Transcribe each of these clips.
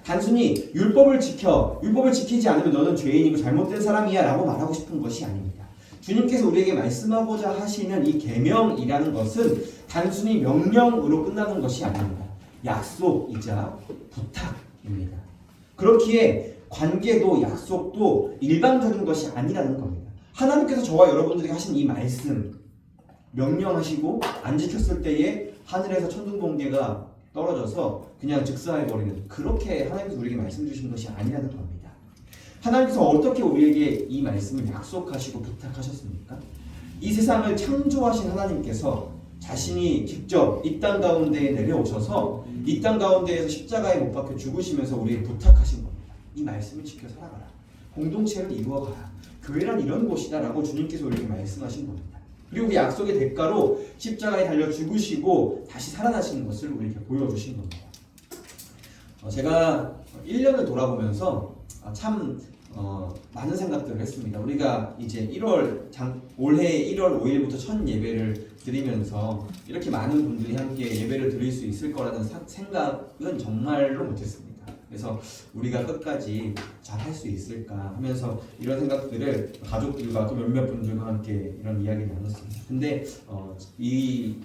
단순히 율법을 지키지 않으면 너는 죄인이고 잘못된 사람이야 라고 말하고 싶은 것이 아닙니다. 주님께서 우리에게 말씀하고자 하시는 이 계명이라는 것은 단순히 명령으로 끝나는 것이 아닙니다. 약속이자 부탁입니다. 그렇기에 관계도 약속도 일방적인 것이 아니라는 겁니다. 하나님께서 저와 여러분들에게 하신 이 말씀, 명령하시고 안 지켰을 때에 하늘에서 천둥번개가 떨어져서 그냥 즉사해버리는, 그렇게 하나님께서 우리에게 말씀 주신 것이 아니라는 겁니다. 하나님께서 어떻게 우리에게 이 말씀을 약속하시고 부탁하셨습니까? 이 세상을 창조하신 하나님께서 자신이 직접 이 땅 가운데에 내려오셔서 이 땅 가운데에서 십자가에 못 박혀 죽으시면서 우리에게 부탁하신 겁니다. 이 말씀을 지켜 살아가라. 공동체를 이루어가라. 교회란 이런 곳이다 라고 주님께서 우리에게 말씀하신 겁니다. 그리고 그 약속의 대가로 십자가에 달려 죽으시고 다시 살아나시는 것을 우리에게 보여주신 겁니다. 제가 1년을 돌아보면서 참 많은 생각들을 했습니다. 우리가 이제 올해 1월 5일부터 첫 예배를 드리면서 이렇게 많은 분들이 함께 예배를 드릴 수 있을 거라는 생각은 정말로 못했습니다. 그래서 우리가 끝까지 잘 할 수 있을까 하면서 이런 생각들을 가족들과 또 몇몇 분들과 함께 이런 이야기를 나눴습니다. 근데 이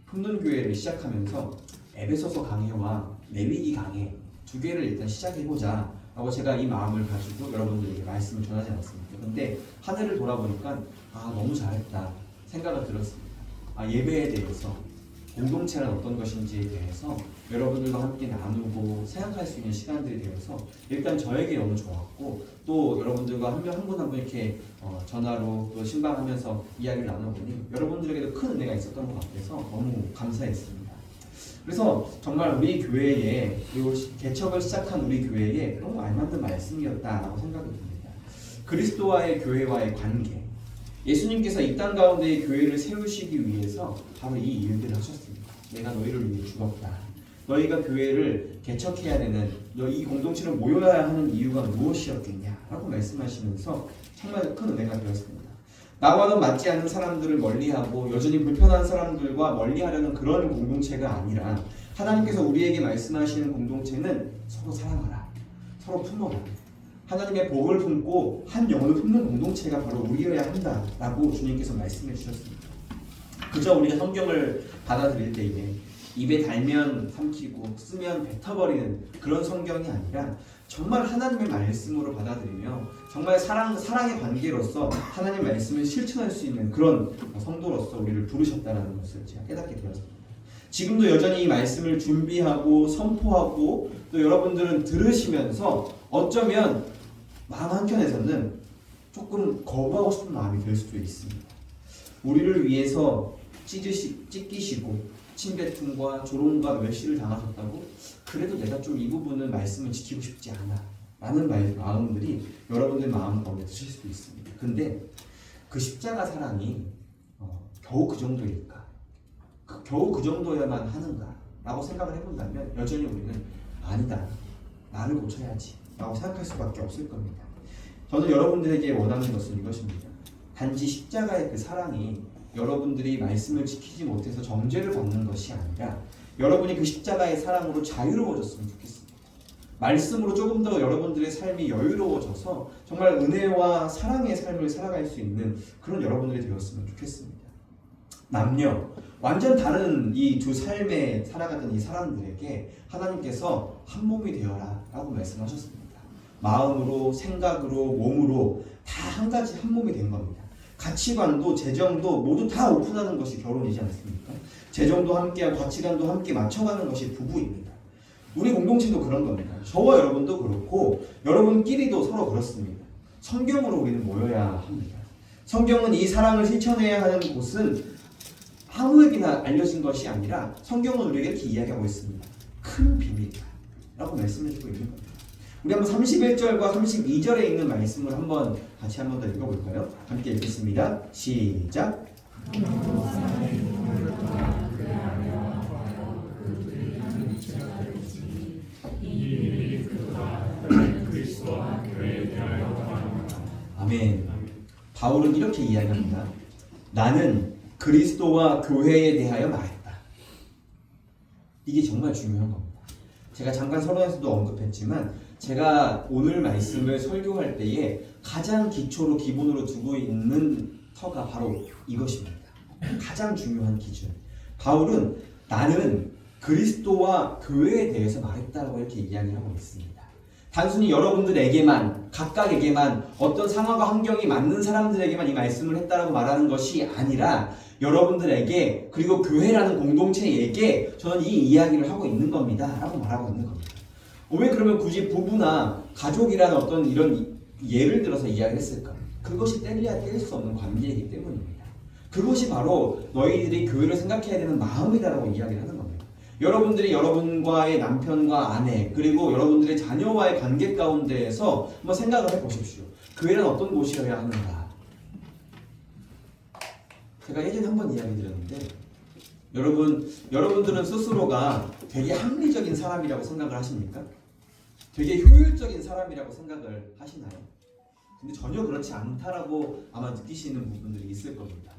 품론교회를 시작하면서 에베소서 강해와 레위기 강해 두 개를 일단 시작해보자 라고 제가 이 마음을 가지고 여러분들에게 말씀을 전하지 않았습니다. 근데 한 해를 돌아보니까 너무 잘했다 생각을 들었습니다. 예배에 대해서, 공동체란 어떤 것인지에 대해서 여러분들과 함께 나누고 생각할 수 있는 시간들에 대해서 일단 저에게 너무 좋았고, 또 여러분들과 한 분 한 분 이렇게 전화로 또 신방하면서 이야기를 나눠보니 여러분들에게도 큰 은혜가 있었던 것 같아서 너무 감사했습니다. 그래서 정말 우리 교회에, 그리고 개척을 시작한 우리 교회에 너무 알맞는 말씀이었다라고 생각이 듭니다. 그리스도와의 교회와의 관계, 예수님께서 이 땅 가운데의 교회를 세우시기 위해서 바로 이 일들을 하셨습니다. 내가 너희를 위해 죽었다. 너희가 교회를 개척해야 되는, 이 공동체를 모여야 하는 이유가 무엇이었겠냐 라고 말씀하시면서 정말 큰 은혜가 되었습니다. 나와는 맞지 않는 사람들을 멀리하고 여전히 불편한 사람들과 멀리하려는 그런 공동체가 아니라, 하나님께서 우리에게 말씀하시는 공동체는 서로 사랑하라, 서로 품어라, 하나님의 복을 품고 한 영혼을 품는 공동체가 바로 우리여야 한다라고 주님께서 말씀해 주셨습니다. 그저 우리가 성경을 받아들일 때에 입에 달면 삼키고 쓰면 뱉어버리는 그런 성경이 아니라, 정말 하나님의 말씀으로 받아들이며 정말 사랑의 관계로서 하나님의 말씀을 실천할 수 있는 그런 성도로서 우리를 부르셨다는 것을 제가 깨닫게 되었습니다. 지금도 여전히 이 말씀을 준비하고 선포하고 또 여러분들은 들으시면서 어쩌면 마음 한켠에서는 조금 거부하고 싶은 마음이 들 수도 있습니다. 우리를 위해서 찢기시고 침뱉음과 조롱과 멸시를 당하셨다고, 그래도 내가 좀 이 부분은 말씀을 지키고 싶지 않아 라는 마음들이 여러분들 마음 가운데 드실 수도 있습니다. 근데 그 십자가 사랑이 겨우 그 정도일까? 겨우 그 정도야만 하는가? 라고 생각을 해본다면 여전히 우리는 아니다, 나를 고쳐야지 라고 생각할 수밖에 없을 겁니다. 저는 여러분들에게 원하는 것은 이것입니다. 단지 십자가의 그 사랑이 여러분들이 말씀을 지키지 못해서 정죄를 받는 것이 아니라, 여러분이 그 십자가의 사랑으로 자유로워졌으면 좋겠습니다. 말씀으로 조금 더 여러분들의 삶이 여유로워져서 정말 은혜와 사랑의 삶을 살아갈 수 있는 그런 여러분들이 되었으면 좋겠습니다. 남녀 완전 다른 이 두 삶에 살아가던 이 사람들에게 하나님께서 한 몸이 되어라 라고 말씀하셨습니다. 마음으로, 생각으로, 몸으로 다 한 가지 한 몸이 된 겁니다. 가치관도 재정도 모두 다 오픈하는 것이 결혼이지 않습니까? 재정도 함께하고 가치관도 함께 맞춰가는 것이 부부입니다. 우리 공동체도 그런 겁니다. 저와 여러분도 그렇고 여러분끼리도 서로 그렇습니다. 성경으로 우리는 모여야 합니다. 성경은 이 사랑을 실천해야 하는 곳은 아무에게나 알려진 것이 아니라 성경은 우리에게 이렇게 이야기하고 있습니다. 큰 비밀이다 라고 말씀해주고 있는 겁니다. 우리 한번 31절과 32절에 있는 말씀을 같이 한번 더 읽어볼까요? 함께 읽겠습니다. 시작. 아멘. 바울은 이렇게 이야기합니다. 나는 그리스도와 교회에 대하여 말했다. 이게 정말 중요한 겁니다. 제가 잠깐 서론에서도 언급했지만 제가 오늘 말씀을 설교할 때에 가장 기초로 기본으로 두고 있는 터가 바로 이것입니다. 가장 중요한 기준. 바울은 나는 그리스도와 교회에 대해서 말했다고 이렇게 이야기하고 있습니다. 단순히 여러분들에게만, 각각에게만, 어떤 상황과 환경이 맞는 사람들에게만 이 말씀을 했다라고 말하는 것이 아니라 여러분들에게, 그리고 교회라는 공동체에게 저는 이 이야기를 하고 있는 겁니다 라고 말하고 있는 겁니다. 왜 그러면 굳이 부부나 가족이라는 어떤 이런 예를 들어서 이야기를 했을까? 그것이 뗄래야 뗄 수 없는 관계이기 때문입니다. 그것이 바로 너희들이 교회를 생각해야 되는 마음이다라고 이야기를 하는 겁니다. 여러분들이 여러분과의 남편과 아내, 그리고 여러분들의 자녀와의 관계 가운데에서 한번 생각을 해보십시오. 교회는 어떤 곳이어야 하는가? 제가 예전에 한번 이야기 드렸는데, 여러분들은 스스로가 되게 합리적인 사람이라고 생각을 하십니까? 되게 효율적인 사람이라고 생각을 하시나요? 근데 전혀 그렇지 않다라고 아마 느끼시는 부분들이 있을 겁니다.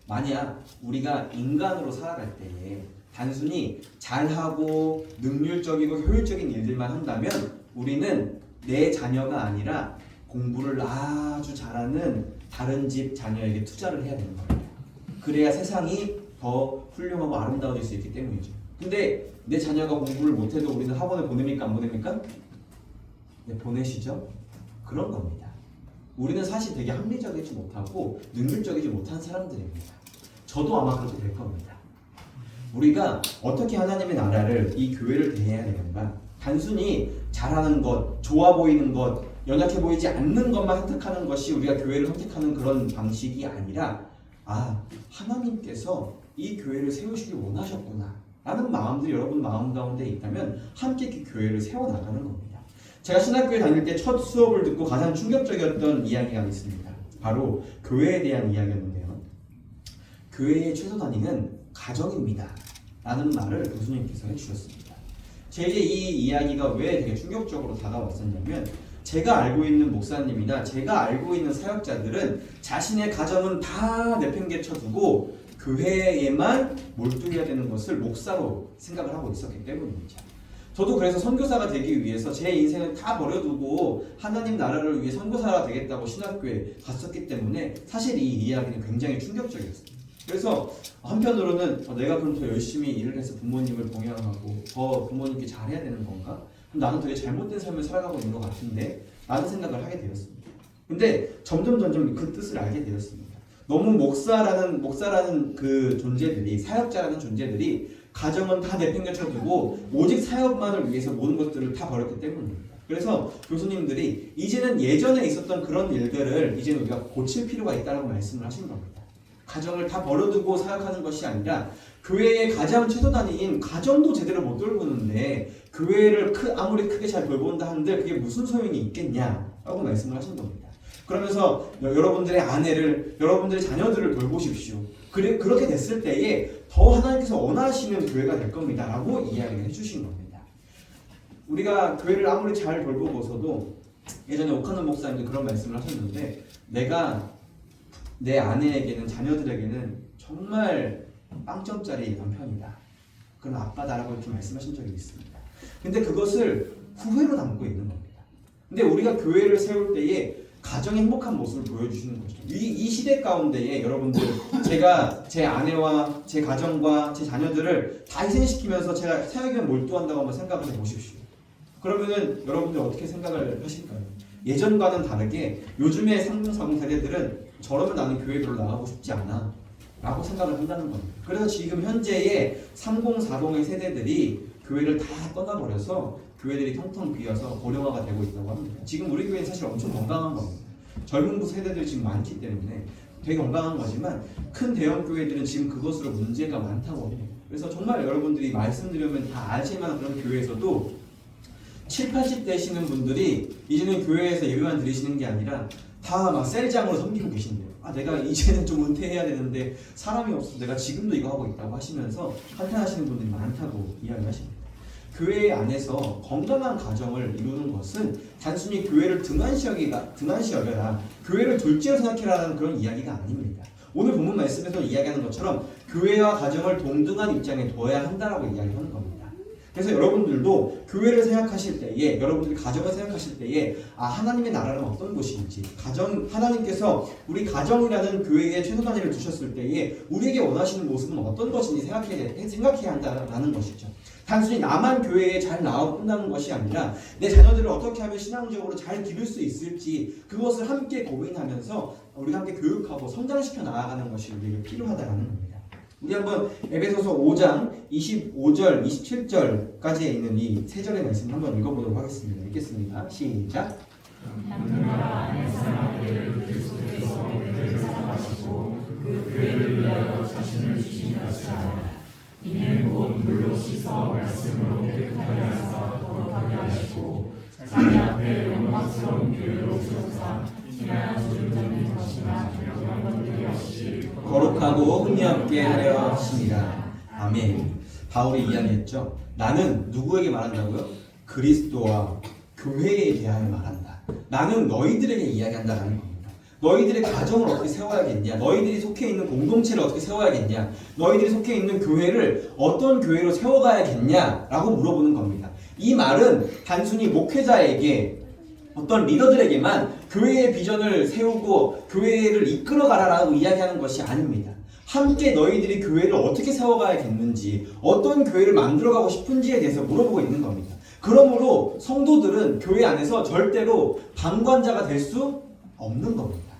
만약 우리가 인간으로 살아갈 때에 단순히 잘하고 능률적이고 효율적인 일들만 한다면 우리는 내 자녀가 아니라 공부를 아주 잘하는 다른 집 자녀에게 투자를 해야 되는 겁니다. 그래야 세상이 더 훌륭하고 아름다워질 수 있기 때문이죠. 근데 내 자녀가 공부를 못해도 우리는 학원에 보냅니까? 안 보냅니까? 네, 보내시죠? 그런 겁니다. 우리는 사실 되게 합리적이지 못하고 능률적이지 못한 사람들입니다. 저도 아마 그렇게 될 겁니다. 우리가 어떻게 하나님의 나라를, 이 교회를 대해야 되는가? 단순히 잘하는 것, 좋아 보이는 것, 연약해 보이지 않는 것만 선택하는 것이 우리가 교회를 선택하는 그런 방식이 아니라, 하나님께서 이 교회를 세우시길 원하셨구나 라는 마음들이 여러분 마음 가운데 있다면 함께 그 교회를 세워나가는 겁니다. 제가 신학교에 다닐 때 첫 수업을 듣고 가장 충격적이었던 이야기가 있습니다. 바로 교회에 대한 이야기였는데요. 교회의 최소 단위는 가정입니다 라는 말을 교수님께서 해주셨습니다. 제게 이 이야기가 왜 되게 충격적으로 다가왔었냐면, 제가 알고 있는 목사님이나 제가 알고 있는 사역자들은 자신의 가정은 다 내팽개쳐두고 교회에만 몰두해야 되는 것을 목사로 생각을 하고 있었기 때문입니다. 저도 그래서 선교사가 되기 위해서 제 인생을 다 버려두고 하나님 나라를 위해 선교사가 되겠다고 신학교에 갔었기 때문에 사실 이 이야기는 굉장히 충격적이었습니다. 그래서 한편으로는 내가 그럼 더 열심히 일을 해서 부모님을 봉양하고 더 부모님께 잘해야 되는 건가? 그럼 나는 되게 잘못된 삶을 살아가고 있는 것 같은데 라는 생각을 하게 되었습니다. 근데 점점 그 뜻을 알게 되었습니다. 너무 목사라는 그 존재들이, 사역자라는 존재들이 가정은 다 내팽개쳐두고 오직 사역만을 위해서 모든 것들을 다 버렸기 때문입니다. 그래서 교수님들이 이제는 예전에 있었던 그런 일들을 이제는 우리가 고칠 필요가 있다고 말씀을 하신 겁니다. 가정을 다 버려두고 사역하는 것이 아니라 교회의 가장 최소 단위인 가정도 제대로 못 돌보는데 교회를 아무리 크게 잘 돌본다 하는데 그게 무슨 소용이 있겠냐라고 말씀을 하신 겁니다. 그러면서 여러분들의 아내를, 여러분들의 자녀들을 돌보십시오. 그렇게 됐을 때에 더 하나님께서 원하시는 교회가 될 겁니다 라고 이야기를 해주신 겁니다. 우리가 교회를 아무리 잘 돌보고서도 예전에 오카노 목사님도 그런 말씀을 하셨는데, 내가 내 아내에게는, 자녀들에게는 정말 빵점짜리 남편이다, 그런 아빠다라고 이렇게 말씀하신 적이 있습니다. 근데 그것을 후회로 남고 있는 겁니다. 근데 우리가 교회를 세울 때에 가정의 행복한 모습을 보여주시는 것이죠. 이 시대 가운데에 여러분들, 제가 제 아내와 제 가정과 제 자녀들을 다 희생시키면서 제가 사역에 몰두한다고 한번 생각을 해보십시오. 그러면은 여러분들 어떻게 생각을 하실까요? 예전과는 다르게 요즘의 3040 세대들은 저러면 나는 교회 별로 나가고 싶지 않아 라고 생각을 한다는 겁니다. 그래서 지금 현재의 3040의 세대들이 교회를 다 떠나버려서 교회들이 텅텅 비어서 고령화가 되고 있다고 합니다. 지금 우리 교회는 사실 엄청 건강한 겁니다. 젊은 부 세대들이 지금 많기 때문에 되게 건강한 거지만 큰 대형 교회들은 지금 그것으로 문제가 많다고 해요. 그래서 정말 여러분들이 말씀드리면 다 아실 만한 그런 교회에서도 7, 80대시는 분들이 이제는 교회에서 예배만 드리시는 게 아니라 다 막 셀장으로 섬기고 계신대요. 내가 이제는 좀 은퇴해야 되는데 사람이 없어서 내가 지금도 이거 하고 있다고 하시면서 한탄하시는 분들이 많다고 이야기하십니다. 교회 안에서 건강한 가정을 이루는 것은 단순히 교회를 등한시 여겨라, 교회를 둘째로 생각해라는 그런 이야기가 아닙니다. 오늘 본문 말씀에서 이야기하는 것처럼 교회와 가정을 동등한 입장에 둬야 한다라고 이야기하는 겁니다. 그래서 여러분들도 교회를 생각하실 때에, 여러분들이 가정을 생각하실 때에 하나님의 나라는 어떤 곳인지, 하나님께서 우리 가정이라는 교회에 최소 단위를 두셨을 때에 우리에게 원하시는 모습은 어떤 것인지 생각해야 한다는 것이죠. 단순히 나만 교회에 잘 나오고 끝나는 것이 아니라 내 자녀들을 어떻게 하면 신앙적으로 잘 기를 수 있을지 그것을 함께 고민하면서 우리가 함께 교육하고 성장시켜 나아가는 것이 우리에게 필요하다는 겁니다. 우리 한번 에베소서 5장 25절, 27절까지에 있는 이 세 절의 말씀 한번 읽어보도록 하겠습니다. 읽겠습니다. 시작. 나라 안에서 우리를 그리스도께서 우리를 사랑하시고 그 교회를 위하여 자신을 주신 것이라. 이는 곧 물로 씻어 말씀으로 깨끗하게 하사 거룩하게 하시고 자기 앞에 영광스러운 교회로 세우사 티나 주름 잡는 것이나 그런 것들이 없이 거룩하고 흠이 없게 하려 하십니다. 아멘. 바울이 이야기했죠. 나는 누구에게 말한다고요? 그리스도와 교회에 대하여 말한다. 나는 너희들에게 이야기한다라는 겁니다. 너희들의 가정을 어떻게 세워야겠냐? 너희들이 속해 있는 공동체를 어떻게 세워야겠냐? 너희들이 속해 있는 교회를 어떤 교회로 세워가야겠냐? 라고 물어보는 겁니다. 이 말은 단순히 목회자에게 어떤 리더들에게만 교회의 비전을 세우고 교회를 이끌어가라라고 이야기하는 것이 아닙니다. 함께 너희들이 교회를 어떻게 세워가야겠는지, 어떤 교회를 만들어가고 싶은지에 대해서 물어보고 있는 겁니다. 그러므로 성도들은 교회 안에서 절대로 방관자가 될 수 없는 겁니다.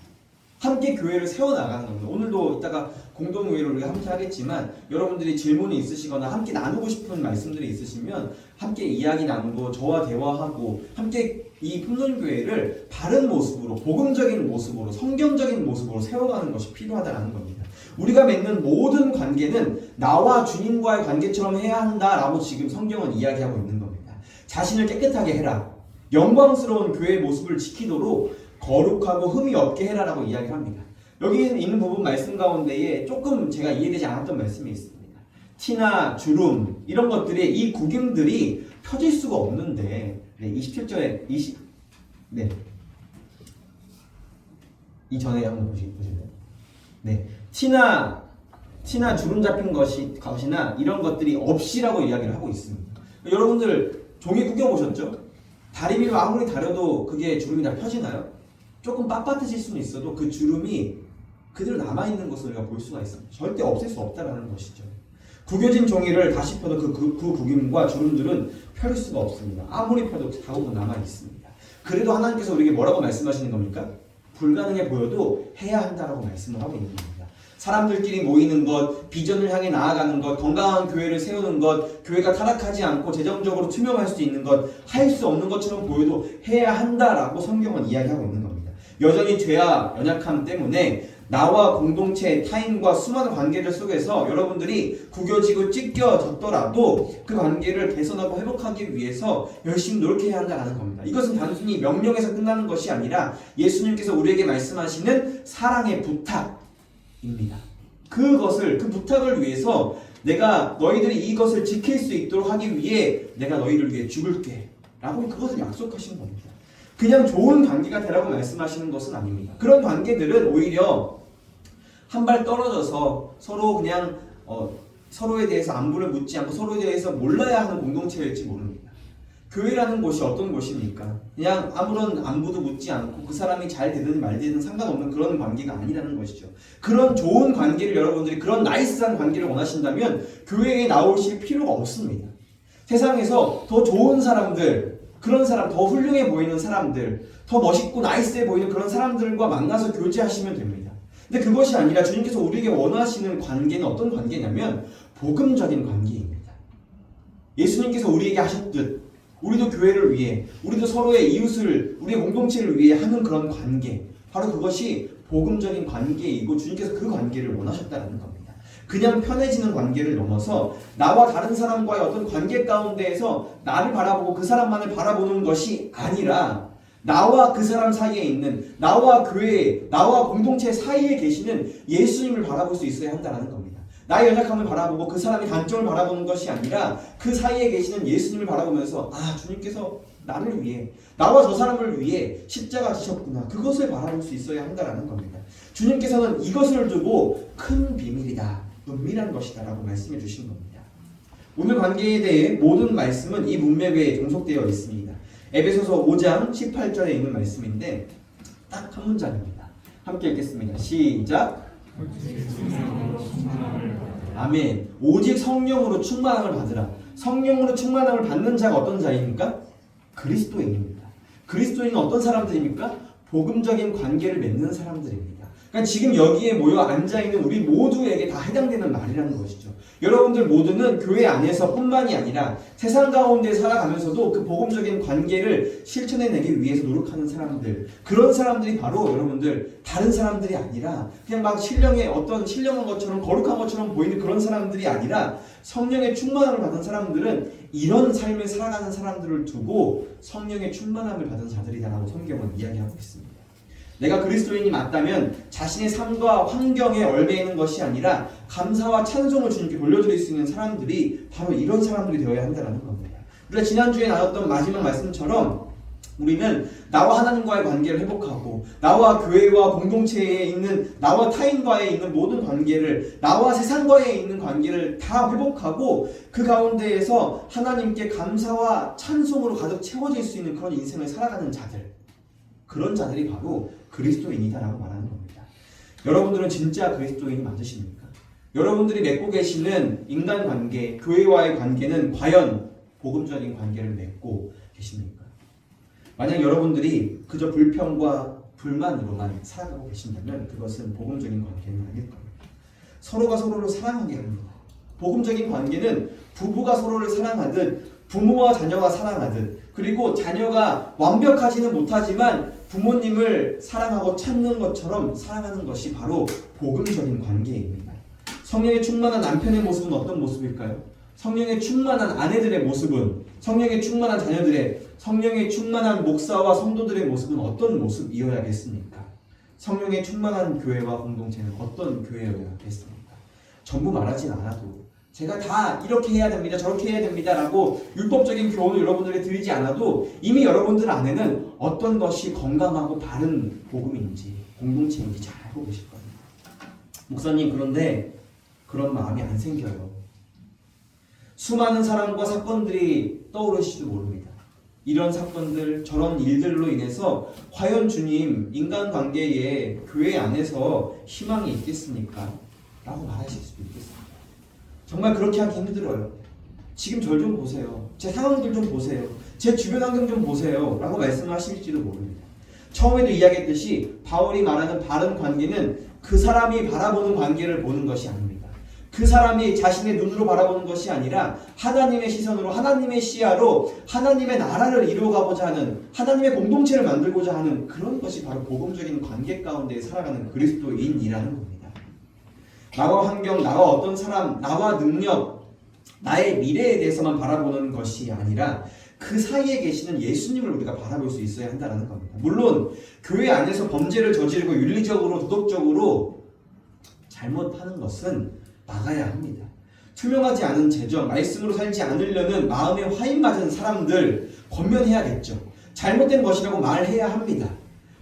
함께 교회를 세워나가는 겁니다. 오늘도 이따가 공동회의를 우리가 함께 하겠지만 여러분들이 질문이 있으시거나 함께 나누고 싶은 말씀들이 있으시면 함께 이야기 나누고 저와 대화하고 함께 이 품론교회를 바른 모습으로, 복음적인 모습으로, 성경적인 모습으로 세워가는 것이 필요하다는 겁니다. 우리가 맺는 모든 관계는 나와 주님과의 관계처럼 해야 한다라고 지금 성경은 이야기하고 있는 겁니다. 자신을 깨끗하게 해라. 영광스러운 교회의 모습을 지키도록 거룩하고 흠이 없게 해라라고 이야기를 합니다. 여기 있는 부분 말씀 가운데에 조금 제가 이해되지 않았던 말씀이 있습니다. 티나 주름 이런 것들이, 이 구김들이 펴질 수가 없는데, 27절에 이전에 한번 보실래요? 티나 주름 잡힌 것이나 이런 것들이 없이라고 이야기를 하고 있습니다. 여러분들 종이 구겨보셨죠? 다리미로 아무리 다려도 그게 주름이 다 펴지나요? 조금 빳빳해질 수는 있어도 그 주름이 그대로 남아있는 것을 우리가 볼 수가 있습니다. 절대 없앨 수 없다는 것이죠. 구겨진 종이를 다시 펴도 그 구김과 주름들은 펼 수가 없습니다. 아무리 펴도 자국은 남아있습니다. 그래도 하나님께서 우리에게 뭐라고 말씀하시는 겁니까? 불가능해 보여도 해야 한다라고 말씀을 하고 있는 겁니다. 사람들끼리 모이는 것, 비전을 향해 나아가는 것, 건강한 교회를 세우는 것, 교회가 타락하지 않고 재정적으로 투명할 수 있는 것, 할 수 없는 것처럼 보여도 해야 한다라고 성경은 이야기하고 있는 겁니다. 여전히 죄와 연약함 때문에 나와 공동체, 타인과 수많은 관계들 속에서 여러분들이 구겨지고 찢겨졌더라도 그 관계를 개선하고 회복하기 위해서 열심히 노력해야 한다는 겁니다. 이것은 단순히 명령에서 끝나는 것이 아니라 예수님께서 우리에게 말씀하시는 사랑의 부탁입니다. 그 부탁을 위해서 내가 너희들이 이것을 지킬 수 있도록 하기 위해 내가 너희를 위해 죽을게 라고 그것을 약속하신 겁니다. 그냥 좋은 관계가 되라고 말씀하시는 것은 아닙니다. 그런 관계들은 오히려 한 발 떨어져서 서로 그냥 서로에 대해서 안부를 묻지 않고 서로에 대해서 몰라야 하는 공동체일지 모릅니다. 교회라는 곳이 어떤 곳입니까? 그냥 아무런 안부도 묻지 않고 그 사람이 잘 되든 말 되든 상관없는 그런 관계가 아니라는 것이죠. 그런 좋은 관계를 여러분들이, 그런 나이스한 관계를 원하신다면 교회에 나오실 필요가 없습니다. 세상에서 더 좋은 사람들, 그런 사람, 더 훌륭해 보이는 사람들, 더 멋있고 나이스해 보이는 그런 사람들과 만나서 교제하시면 됩니다. 근데 그것이 아니라 주님께서 우리에게 원하시는 관계는 어떤 관계냐면 복음적인 관계입니다. 예수님께서 우리에게 하셨듯 우리도 교회를 위해, 우리도 서로의 이웃을, 우리의 공동체를 위해 하는 그런 관계, 바로 그것이 복음적인 관계이고 주님께서 그 관계를 원하셨다는 겁니다. 그냥 편해지는 관계를 넘어서 나와 다른 사람과의 어떤 관계 가운데에서 나를 바라보고 그 사람만을 바라보는 것이 아니라 나와 그 사람 사이에 있는, 나와 교회, 나와 공동체 사이에 계시는 예수님을 바라볼 수 있어야 한다는 겁니다. 나의 연약함을 바라보고 그 사람의 단점을 바라보는 것이 아니라 그 사이에 계시는 예수님을 바라보면서 주님께서 나를 위해, 나와 저 사람을 위해 십자가 지셨구나, 그것을 바라볼 수 있어야 한다는 겁니다. 주님께서는 이것을 두고 큰 비밀이다, 은밀한 것이다 라고 말씀해 주신 겁니다. 오늘 관계에 대해 모든 말씀은 이 문맥에 종속되어 있습니다. 에베소서 5장 18절에 있는 말씀인데 딱 한 문장입니다. 함께 읽겠습니다. 시작. 아멘. 오직 성령으로 충만함을 받으라. 성령으로 충만함을 받는 자가 어떤 자입니까? 그리스도인입니다. 그리스도인은 어떤 사람들입니까? 복음적인 관계를 맺는 사람들입니다. 그러니까 지금 여기에 모여 앉아있는 우리 모두에게 다 해당되는 말이라는 것이죠. 여러분들 모두는 교회 안에서 뿐만이 아니라 세상 가운데 살아가면서도 그 복음적인 관계를 실천해내기 위해서 노력하는 사람들, 그런 사람들이 바로 여러분들 다른 사람들이 아니라 그냥 막 신령한 것처럼 거룩한 것처럼 보이는 그런 사람들이 아니라 성령의 충만함을 받은 사람들은 이런 삶을 살아가는 사람들을 두고 성령의 충만함을 받은 자들이다라고 성경은 이야기하고 있습니다. 내가 그리스도인이 맞다면 자신의 삶과 환경에 얽매이는 것이 아니라 감사와 찬송을 주님께 돌려드릴 수 있는 사람들이 바로 이런 사람들이 되어야 한다는 겁니다. 우리가 지난주에 나눴던 마지막 말씀처럼 우리는 나와 하나님과의 관계를 회복하고 나와 교회와 공동체에 있는 나와 타인과의 있는 모든 관계를 나와 세상과의 있는 관계를 다 회복하고 그 가운데에서 하나님께 감사와 찬송으로 가득 채워질 수 있는 그런 인생을 살아가는 자들, 그런 자들이 바로 그리스도인이다라고 말하는 겁니다. 여러분들은 진짜 그리스도인이 맞으십니까? 여러분들이 맺고 계시는 인간관계, 교회와의 관계는 과연 복음적인 관계를 맺고 계십니까? 만약 여러분들이 그저 불평과 불만으로만 살아가고 계신다면 그것은 복음적인 관계는 아닐 겁니다. 서로가 서로를 사랑하게 합니다. 복음적인 관계는 부부가 서로를 사랑하듯 부모와 자녀가 사랑하듯, 그리고 자녀가 완벽하지는 못하지만 부모님을 사랑하고 찾는 것처럼 사랑하는 것이 바로 복음적인 관계입니다. 성령의 충만한 남편의 모습은 어떤 모습일까요? 성령의 충만한 아내들의 모습은, 성령의 충만한 자녀들의, 성령의 충만한 목사와 성도들의 모습은 어떤 모습이어야겠습니까? 성령의 충만한 교회와 공동체는 어떤 교회여야겠습니까? 전부 말하진 않아도 제가 다 이렇게 해야 됩니다, 저렇게 해야 됩니다 라고 율법적인 교훈을 여러분들에게 드리지 않아도 이미 여러분들 안에는 어떤 것이 건강하고 바른 복음인지 공동체인지 잘 알고 계실 겁니다. 목사님, 그런데 그런 마음이 안 생겨요. 수많은 사람과 사건들이 떠오르실지도 모릅니다. 이런 사건들, 저런 일들로 인해서 과연 주님, 인간관계에 교회 안에서 희망이 있겠습니까? 라고 말하실 수도 있겠습니다. 정말 그렇게 하기 힘들어요. 지금 절 좀 보세요. 제 상황들 좀 보세요. 제 주변 환경 좀 보세요. 라고 말씀하실지도 모릅니다. 처음에도 이야기했듯이 바울이 말하는 바른 관계는 그 사람이 바라보는 관계를 보는 것이 아닙니다. 그 사람이 자신의 눈으로 바라보는 것이 아니라 하나님의 시선으로, 하나님의 시야로 하나님의 나라를 이루어가고자 하는, 하나님의 공동체를 만들고자 하는 그런 것이 바로 복음적인 관계 가운데 살아가는 그리스도인이라는 겁니다. 나와 환경, 나와 어떤 사람, 나와 능력, 나의 미래에 대해서만 바라보는 것이 아니라 그 사이에 계시는 예수님을 우리가 바라볼 수 있어야 한다는 겁니다. 물론 교회 안에서 범죄를 저지르고 윤리적으로, 도덕적으로 잘못하는 것은 막아야 합니다. 투명하지 않은 재정, 말씀으로 살지 않으려는 마음에 화인 맞은 사람들 권면해야겠죠. 잘못된 것이라고 말해야 합니다.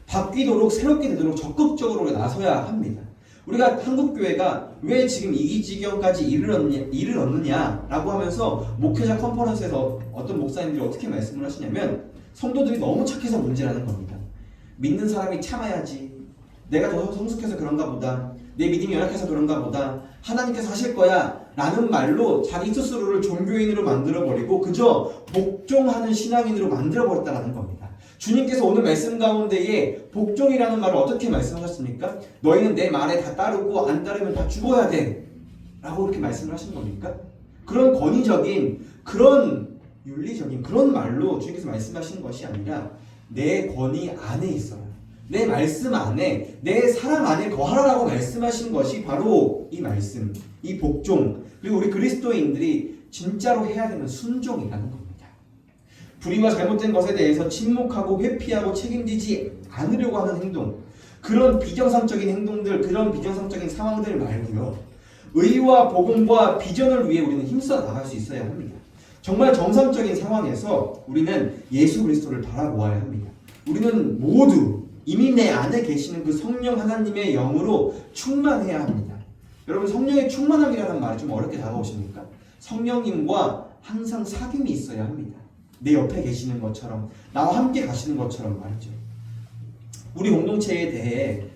바뀌도록, 새롭게 되도록 적극적으로 나서야 합니다. 우리가 한국교회가 왜 지금 이 지경까지 이르렀느냐라고 하면서 목회자 컨퍼런스에서 어떤 목사님들이 어떻게 말씀을 하시냐면 성도들이 너무 착해서 문제라는 겁니다. 믿는 사람이 참아야지, 내가 더 성숙해서 그런가 보다, 내 믿음이 연약해서 그런가 보다, 하나님께서 하실 거야 라는 말로 자기 스스로를 종교인으로 만들어버리고 그저 복종하는 신앙인으로 만들어버렸다는 겁니다. 주님께서 오늘 말씀 가운데에 복종이라는 말을 어떻게 말씀하셨습니까? 너희는 내 말에 다 따르고 안 따르면 다 죽어야 돼 라고 그렇게 말씀을 하신 겁니까? 그런 권위적인, 그런 윤리적인 그런 말로 주님께서 말씀하신 것이 아니라 내 권위 안에 있어요. 내 말씀 안에, 내 사랑 안에 거하라라고 말씀하신 것이 바로 이 말씀, 이 복종, 그리고 우리 그리스도인들이 진짜로 해야 되는 순종이라는 겁니다. 불의와 잘못된 것에 대해서 침묵하고 회피하고 책임지지 않으려고 하는 행동, 그런 비정상적인 행동들, 그런 비정상적인 상황들 말고요, 의와 복음과 비전을 위해 우리는 힘써 나갈 수 있어야 합니다. 정말 정상적인 상황에서 우리는 예수 그리스도를 바라보아야 합니다. 우리는 모두 이미 내 안에 계시는 그 성령 하나님의 영으로 충만해야 합니다. 여러분, 성령의 충만함이라는 말이 좀 어렵게 다가오십니까? 성령님과 항상 사귐이 있어야 합니다. 내 옆에 계시는 것처럼, 나와 함께 가시는 것처럼 말이죠. 우리 공동체의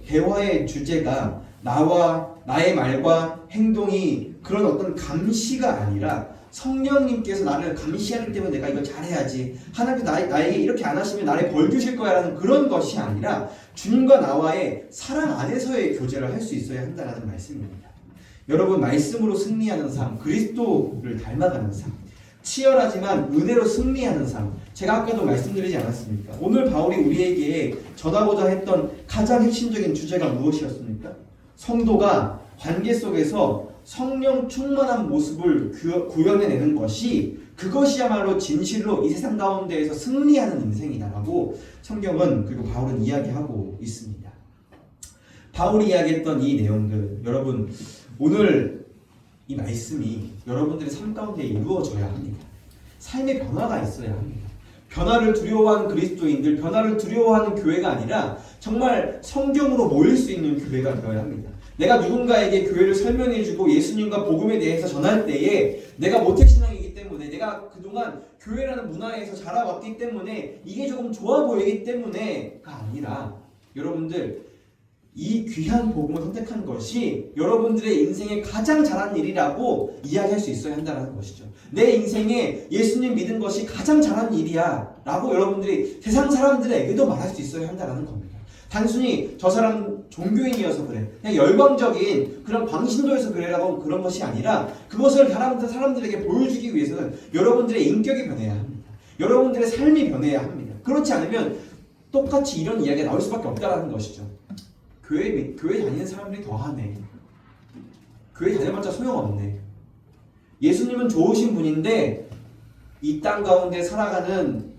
대화의 주제가 나의 말과 행동이 그런 어떤 감시가 아니라 성령님께서 나를 감시하기 때문에 내가 이거 잘해야지, 하나님께서 나에게 이렇게 안 하시면 나를 벌 주실 거야 라는 그런 것이 아니라 주님과 나와의 사랑 안에서의 교제를 할 수 있어야 한다는 말씀입니다. 여러분, 말씀으로 승리하는 삶, 그리스도를 닮아가는 삶, 치열하지만 은혜로 승리하는 삶, 제가 아까도 말씀드리지 않았습니까? 오늘 바울이 우리에게 전하고자 했던 가장 핵심적인 주제가 무엇이었습니까? 성도가 관계 속에서 성령 충만한 모습을 구현해내는 것이, 그것이야말로 진실로 이 세상 가운데에서 승리하는 인생이다라고 성경은, 그리고 바울은 이야기하고 있습니다. 바울이 이야기했던 이 내용들, 여러분, 오늘 이 말씀이 여러분들의 삶 가운데 이루어져야 합니다. 삶의 변화가 있어야 합니다. 변화를 두려워하는 그리스도인들, 변화를 두려워하는 교회가 아니라 정말 성경으로 모일 수 있는 교회가 되어야 합니다. 내가 누군가에게 교회를 설명해주고 예수님과 복음에 대해서 전할 때에 내가 모태신앙이기 때문에, 내가 그동안 교회라는 문화에서 자라왔기 때문에 이게 조금 좋아 보이기 때문에가 아니라, 여러분들, 이 귀한 복음을 선택한 것이 여러분들의 인생에 가장 잘한 일이라고 이야기할 수 있어야 한다는 것이죠. 내 인생에 예수님 믿은 것이 가장 잘한 일이야 라고 여러분들이 세상 사람들에게도 말할 수 있어야 한다는 겁니다. 단순히 저 사람 종교인이어서 그래, 그냥 열광적인 그런 방신도에서 그래라고 그런 것이 아니라, 그것을 사람들에게 보여주기 위해서는 여러분들의 인격이 변해야 합니다. 여러분들의 삶이 변해야 합니다. 그렇지 않으면 똑같이 이런 이야기가 나올 수밖에 없다는 것이죠. 교회 다니는 사람들이 더하네. 교회 다녀봤자 소용없네. 예수님은 좋으신 분인데 이 땅 가운데 살아가는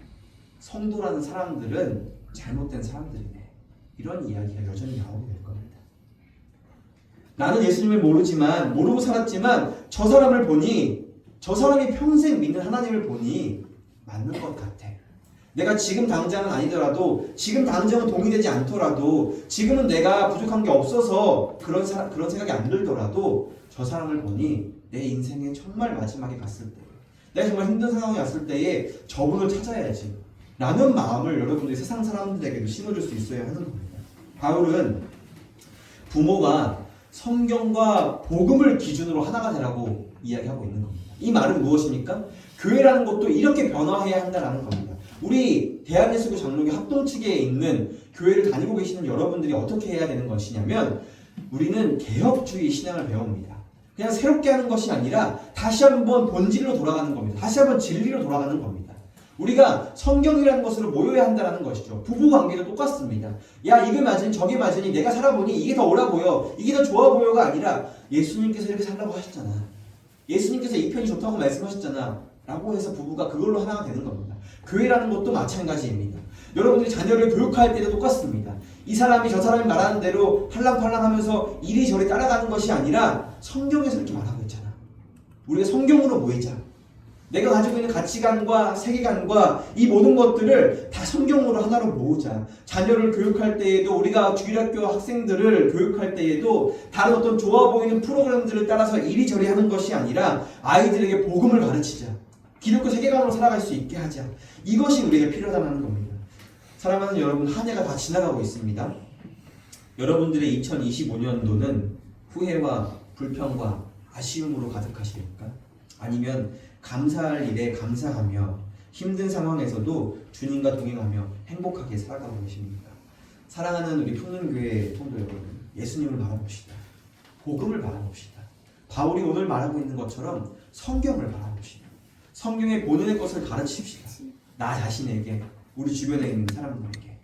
성도라는 사람들은 잘못된 사람들이네. 이런 이야기가 여전히 나오게 될 겁니다. 나는 예수님을 모르고 살았지만 저 사람을 보니, 저 사람이 평생 믿는 하나님을 보니 맞는 것 같아. 내가 지금 당장은 아니더라도, 지금 당장은 동의되지 않더라도, 지금은 내가 부족한 게 없어서 그런 생각이 안 들더라도 저 사람을 보니 내 인생의 정말 마지막에 갔을 때, 내가 정말 힘든 상황이 왔을 때에 저분을 찾아야지 라는 마음을 여러분들이 세상 사람들에게도 심어줄 수 있어야 하는 겁니다. 바울은 부모가 성경과 복음을 기준으로 하나가 되라고 이야기하고 있는 겁니다. 이 말은 무엇입니까? 교회라는 것도 이렇게 변화해야 한다는 겁니다. 우리 대한예수교 장로교 합동측에 있는 교회를 다니고 계시는 여러분들이 어떻게 해야 되는 것이냐면, 우리는 개혁주의 신앙을 배웁니다. 그냥 새롭게 하는 것이 아니라 다시 한번 본질로 돌아가는 겁니다. 다시 한번 진리로 돌아가는 겁니다. 우리가 성경이라는 것으로 모여야 한다는 것이죠. 부부관계도 똑같습니다. 야, 이게 맞으니 저게 맞으니 내가 살아보니 이게 더 옳아 보여, 이게 더 좋아 보여가 아니라, 예수님께서 이렇게 살라고 하셨잖아, 예수님께서 이 편이 좋다고 말씀하셨잖아 라고 해서 부부가 그걸로 하나가 되는 겁니다. 교회라는 것도 마찬가지입니다. 여러분들이 자녀를 교육할 때도 똑같습니다. 이 사람이 저 사람이 말하는 대로 팔랑팔랑 하면서 이리저리 따라가는 것이 아니라 성경에서 이렇게 말하고 있잖아. 우리가 성경으로 모이자. 내가 가지고 있는 가치관과 세계관과 이 모든 것들을 다 성경으로 하나로 모으자. 자녀를 교육할 때에도, 우리가 주일학교 학생들을 교육할 때에도 다른 어떤 좋아 보이는 프로그램들을 따라서 이리저리 하는 것이 아니라 아이들에게 복음을 가르치자. 기독교 세계관으로 살아갈 수 있게 하자. 이것이 우리에게 필요하다는 겁니다. 사랑하는 여러분, 한 해가 다 지나가고 있습니다. 여러분들의 2025년도는 후회와 불평과 아쉬움으로 가득하십니까? 아니면 감사할 일에 감사하며 힘든 상황에서도 주님과 동행하며 행복하게 살아가고 계십니까? 사랑하는 우리 풍년교회 성도 여러분, 예수님을 바라봅시다. 복음을 바라봅시다. 바울이 오늘 말하고 있는 것처럼 성경을 바라봅시다. 성경의 본연의 것을 가르칩시다. 나 자신에게, 우리 주변에 있는 사람들에게.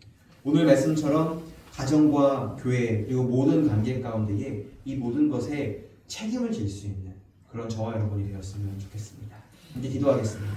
오늘 말씀처럼 가정과 교회, 그리고 모든 관계 가운데에 이 모든 것에 책임을 질 수 있는 그런 저와 여러분이 되었으면 좋겠습니다. 함께 기도하겠습니다.